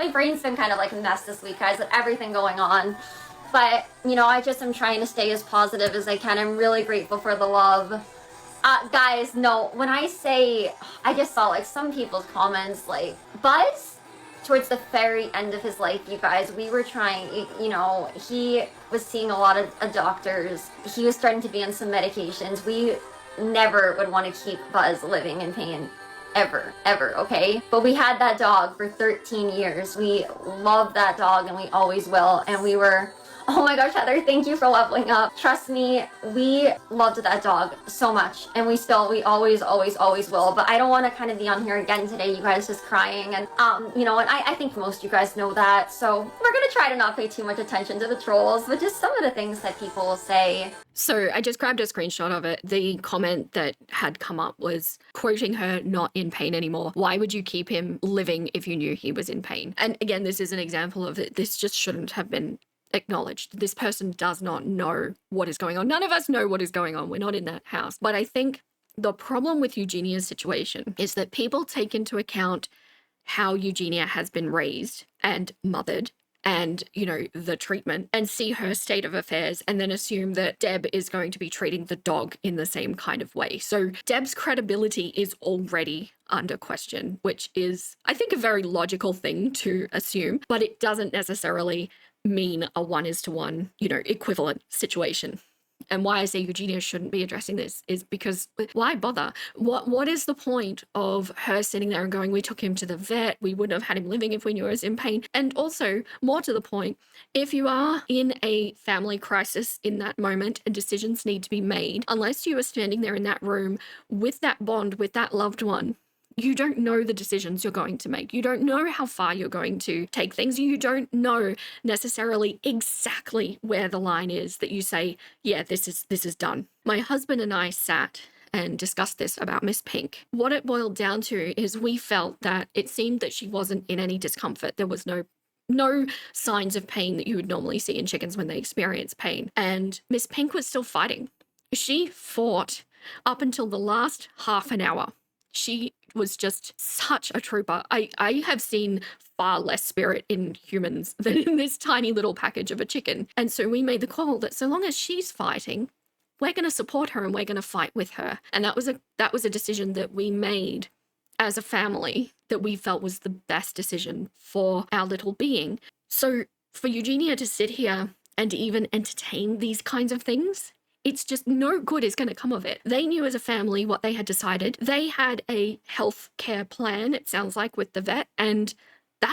My brain's been kind of like a mess this week, guys, with everything going on. But, you know, I just am trying to stay as positive as I can. I'm really grateful for the love. Guys, no, when I say, I just saw like some people's comments, like, Buzz, towards the very end of his life, you guys, we were trying, you know, he was seeing a lot of doctors. He was starting to be on some medications. We never would want to keep Buzz living in pain. Ever, okay? But we had that dog for 13 years. We loved that dog and we always will. And we were, oh my gosh, Heather, thank you for leveling up. Trust me, we loved that dog so much. And we always will. But I don't want to kind of be on here again today, you guys just crying. And, you know, and I think most of you guys know that. So we're going to try to not pay too much attention to the trolls, but just some of the things that people will say. So I just grabbed a screenshot of it. The comment that had come up was quoting her, not in pain anymore. Why would you keep him living if you knew he was in pain? And again, this is an example of it. This just shouldn't have been acknowledged. This person does not know what is going on. None of us know what is going on. We're not in that house. But I think the problem with Eugenia's situation is that people take into account how Eugenia has been raised and mothered and, you know, the treatment, and see her state of affairs and then assume that Deb is going to be treating the dog in the same kind of way. So Deb's credibility is already under question, which is, I think, a very logical thing to assume, but it doesn't necessarily mean a 1:1, you know, equivalent situation. And why I say Eugenia shouldn't be addressing this is because why bother? What is the point of her sitting there and going, we took him to the vet, we wouldn't have had him living if we knew he was in pain? And also, more to the point, if you are in a family crisis in that moment and decisions need to be made, unless you are standing there in that room with that bond, with that loved one, you don't know the decisions you're going to make. You don't know how far you're going to take things. You don't know necessarily exactly where the line is that you say, yeah, this is done. My husband and I sat and discussed this about Miss Pink. What it boiled down to is we felt that it seemed that she wasn't in any discomfort. There was no signs of pain that you would normally see in chickens when they experience pain. And Miss Pink was still fighting. She fought up until the last half an hour. She was just such a trooper. I have seen far less spirit in humans than in this tiny little package of a chicken. And so we made the call that so long as she's fighting, we're going to support her and we're going to fight with her. And that was a decision that we made as a family that we felt was the best decision for our little being. So for Eugenia to sit here and even entertain these kinds of things, it's just no good is going to come of it. They knew as a family what they had decided. They had a health care plan, it sounds like, with the vet, and